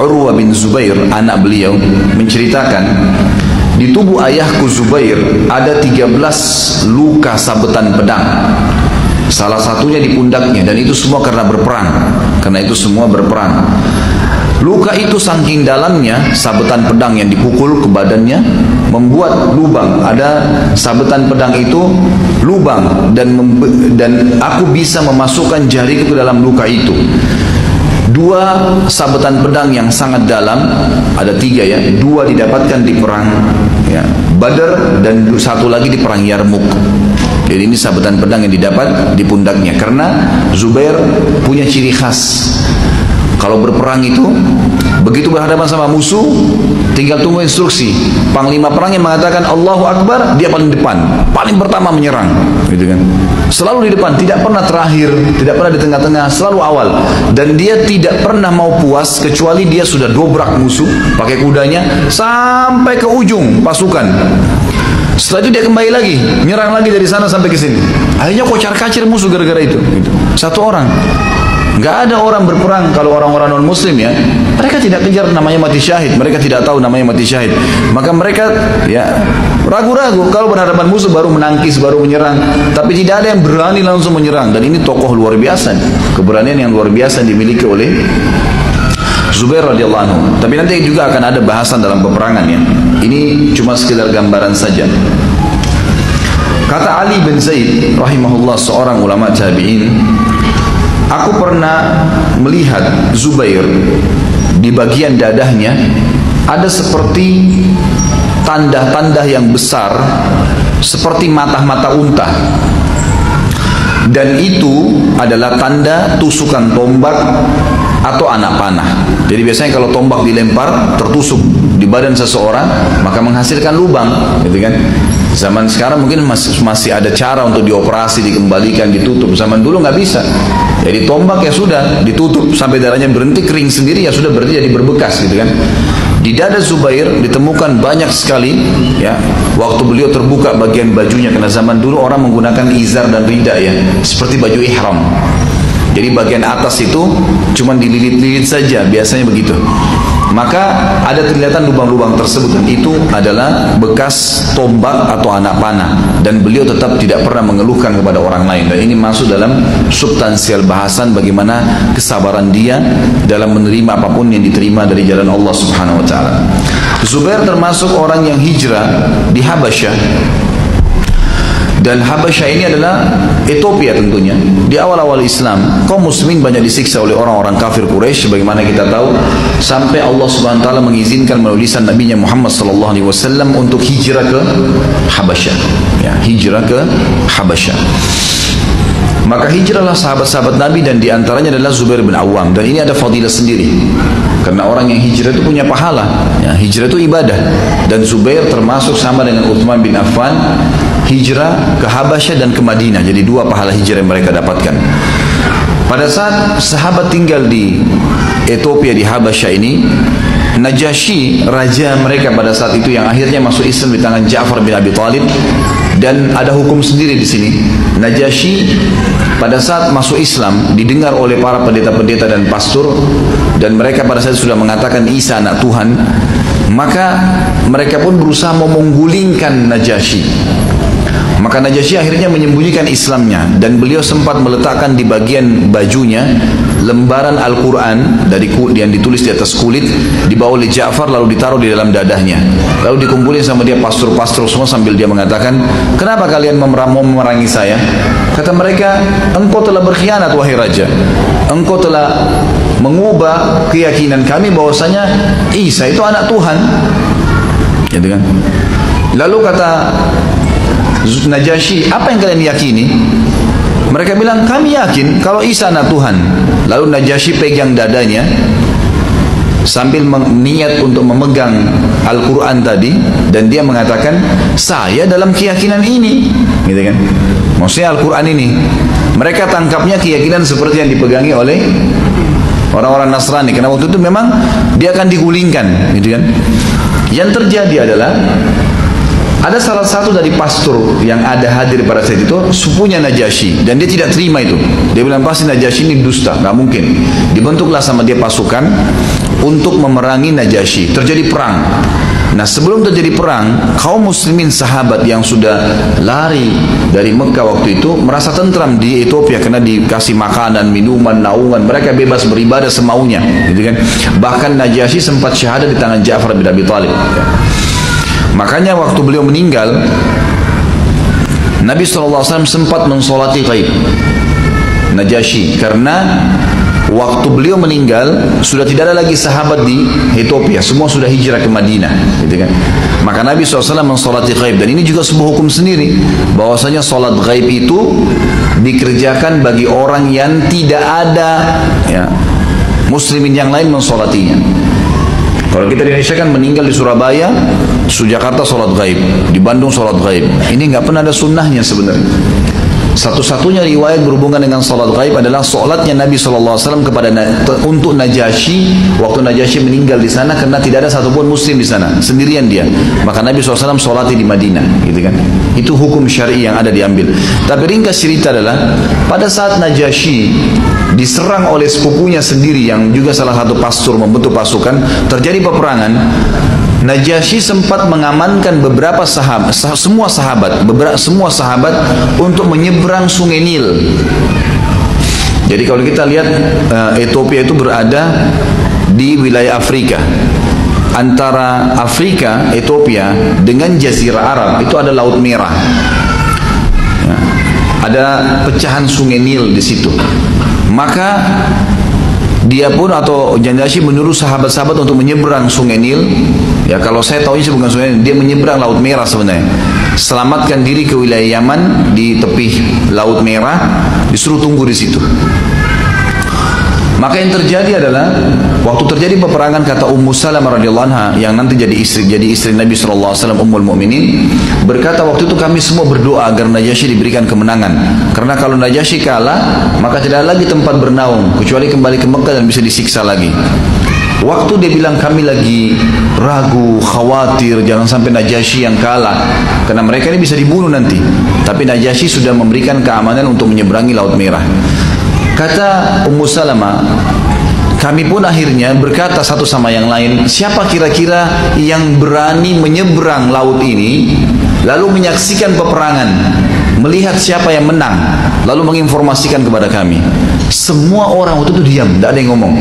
Urwah bin Zubair, anak beliau, menceritakan di tubuh ayahku Zubair ada 13 luka sabetan pedang. Salah satunya di pundaknya, dan itu semua karena berperang. Luka itu saking dalamnya, sabetan pedang yang dipukul ke badannya membuat lubang. Ada sabetan pedang itu lubang, dan aku bisa memasukkan jariku ke dalam luka itu. 2 sabetan pedang yang sangat dalam, ada 3 ya, 2 didapatkan di perang ya, Badar, dan 1 lagi di perang Yarmuk. Jadi ini sabetan pedang yang didapat di pundaknya, karena Zubair punya ciri khas. Kalau berperang itu, begitu berhadapan sama musuh, tinggal tunggu instruksi. Panglima perang yang mengatakan Allahu Akbar, dia paling depan, paling pertama menyerang, gitu kan. Selalu di depan, tidak pernah terakhir, tidak pernah di tengah-tengah, selalu awal. Dan dia tidak pernah mau puas kecuali dia sudah dobrak musuh pakai kudanya sampai ke ujung pasukan. Setelah itu dia kembali lagi, menyerang lagi dari sana sampai ke sini. Akhirnya kocar-kacir musuh gara-gara itu. Gitu. 1 orang. Gak ada orang berperang kalau orang-orang non-muslim ya, mereka tidak kejar namanya mati syahid, mereka tidak tahu namanya mati syahid. Maka mereka ya ragu-ragu, kalau berhadapan musuh baru menangkis, baru menyerang. Tapi tidak ada yang berani langsung menyerang. Dan ini tokoh luar biasa, keberanian yang luar biasa dimiliki oleh Zubair radhiyallahu anhu. Tapi nanti juga akan ada bahasan dalam peperangan ya. Ini cuma sekedar gambaran saja. Kata Ali bin Zaid rahimahullah, seorang ulama tabi'in, aku pernah melihat Zubair di bagian dadahnya ada seperti tanda-tanda yang besar, seperti mata-mata unta. Dan itu adalah tanda tusukan tombak atau anak panah. Jadi biasanya kalau tombak dilempar tertusuk di badan seseorang, maka menghasilkan lubang, gitu kan. Zaman sekarang mungkin masih ada cara untuk dioperasi, dikembalikan, ditutup. Zaman dulu nggak bisa. Jadi tombak ya sudah ditutup sampai darahnya berhenti, kering sendiri, ya sudah berarti jadi berbekas, gitu kan. Di dada Zubair ditemukan banyak sekali ya, waktu beliau terbuka bagian bajunya, karena zaman dulu orang menggunakan izar dan rida ya, seperti baju ihram. Jadi bagian atas itu cuma dililit-lilit saja, biasanya begitu. Maka ada kelihatan lubang-lubang tersebut, dan itu adalah bekas tombak atau anak panah. Dan beliau tetap tidak pernah mengeluhkan kepada orang lain. Dan ini masuk dalam substansial bahasan bagaimana kesabaran dia dalam menerima apapun yang diterima dari jalan Allah Subhanahu Wa Taala. Zubair termasuk orang yang hijrah di Habasyah. Dan Habasyah ini adalah Ethiopia tentunya. Di awal-awal Islam, kaum muslimin banyak disiksa oleh orang-orang kafir Quraisy, sebagaimana kita tahu, sampai Allah Subhanahu wa taala mengizinkan melalui lisan Nabi Muhammad sallallahu alaihi wasallam untuk hijrah ke Habasyah. Ya, hijrah ke Habasyah. Maka hijrahlah sahabat-sahabat Nabi, dan diantaranya adalah Zubair bin Awam. Dan ini ada fadilah sendiri, karena orang yang hijrah itu punya pahala ya, hijrah itu ibadah. Dan Zubair termasuk sama dengan Uthman bin Affan, hijrah ke Habasyah dan ke Madinah. Jadi 2 pahala hijrah yang mereka dapatkan. Pada saat sahabat tinggal di Ethiopia, di Habasyah ini, Najasyi, raja mereka pada saat itu, yang akhirnya masuk Islam di tangan Ja'far bin Abi Thalib. Dan ada hukum sendiri di sini. Najasyi pada saat masuk Islam didengar oleh para pendeta-pendeta dan pastor, dan mereka pada saat sudah mengatakan Isa anak Tuhan. Maka mereka pun berusaha menggulingkan Najasyi. Maka Najasyi akhirnya menyembunyikan Islamnya, dan beliau sempat meletakkan di bagian bajunya lembaran Al-Quran yang ditulis di atas kulit, dibawa oleh Ja'far lalu ditaruh di dalam dadahnya. Lalu dikumpulin sama dia pastor-pastor semua, sambil dia mengatakan, kenapa kalian mau memerangi saya? Kata mereka, engkau telah berkhianat wahai raja. Engkau telah mengubah keyakinan kami bahwasanya Isa itu anak Tuhan. Gitu kan? Lalu kata Najasyi, apa yang kalian yakini? Mereka bilang, kami yakin kalau Isa anak Tuhan. Lalu Najasyi pegang dadanya sambil niat untuk memegang Al-Quran tadi, dan dia mengatakan, saya dalam keyakinan ini, gitu kan? Maksudnya Al-Quran ini. Mereka tangkapnya keyakinan seperti yang dipegangi oleh orang-orang Nasrani, karena waktu itu memang dia akan digulingkan, gitu kan? Yang terjadi adalah ada salah satu dari pastor yang ada hadir pada saat itu, sepupunya Najasyi, dan dia tidak terima itu. Dia bilang, pasti Najasyi ini dusta, nggak mungkin. Dibentuklah sama dia pasukan untuk memerangi Najasyi. Terjadi perang. Nah, sebelum terjadi perang, kaum muslimin sahabat yang sudah lari dari Mekah waktu itu merasa tentram di Ethiopia karena dikasih makanan, minuman, naungan, mereka bebas beribadah semaunya, gitu kan. Bahkan Najasyi sempat syahadat di tangan Ja'far bin Abi Thalib. Makanya waktu beliau meninggal, Nabi SAW sempat mensolati ghaib Najasyi, karena waktu beliau meninggal sudah tidak ada lagi sahabat di Ethiopia, semua sudah hijrah ke Madinah, gitu kan. Maka Nabi SAW mensolati ghaib, dan ini juga sebuah hukum sendiri, bahwasanya solat ghaib itu dikerjakan bagi orang yang tidak ada muslimin yang lain mensolatinya. Kalau kita di Indonesia kan meninggal di Surabaya, Jakarta solat ghaib, di Bandung solat ghaib. Ini nggak pernah ada sunnahnya sebenarnya. Satu-satunya riwayat berhubungan dengan salat ghaib adalah salatnya Nabi SAW untuk Najasyi waktu Najasyi meninggal di sana, karena tidak ada satupun muslim di sana, sendirian dia. Maka Nabi SAW salati di Madinah, gitu kan. Itu hukum syar'i yang ada diambil. Tapi ringkas cerita adalah pada saat Najasyi diserang oleh sepupunya sendiri yang juga salah satu pastor membentuk pasukan, terjadi peperangan. Najasyi sempat mengamankan beberapa sahabat, semua sahabat untuk menyeberang Sungai Nil. Jadi kalau kita lihat Ethiopia itu berada di wilayah Afrika. Antara Afrika, Ethiopia dengan Jazirah Arab itu ada Laut Merah. Ya, ada pecahan Sungai Nil di situ. Maka dia pun atau Najasyi menyuruh sahabat-sahabat untuk menyeberang Sungai Nil. Ya, kalau saya tahu ini bukan Sungai Nil, dia menyeberang Laut Merah sebenarnya. Selamatkan diri ke wilayah Yaman di tepi Laut Merah, disuruh tunggu di situ. Maka yang terjadi adalah waktu terjadi peperangan, kata Ummu Salamah radhiyallahu anha yang nanti jadi istri Nabi SAW, Ummul Mukminin, berkata waktu itu kami semua berdoa agar Najasyi diberikan kemenangan, karena kalau Najasyi kalah maka tidak ada lagi tempat bernaung kecuali kembali ke Mekah dan bisa disiksa lagi. Waktu dia bilang kami lagi ragu, khawatir jangan sampai Najasyi yang kalah, karena mereka ini bisa dibunuh nanti. Tapi Najasyi sudah memberikan keamanan untuk menyeberangi Laut Merah. Kata Ummu Salamah, kami pun akhirnya berkata satu sama yang lain, siapa kira-kira yang berani menyeberang laut ini, lalu menyaksikan peperangan, melihat siapa yang menang, lalu menginformasikan kepada kami. Semua orang waktu itu diam, tidak ada yang ngomong.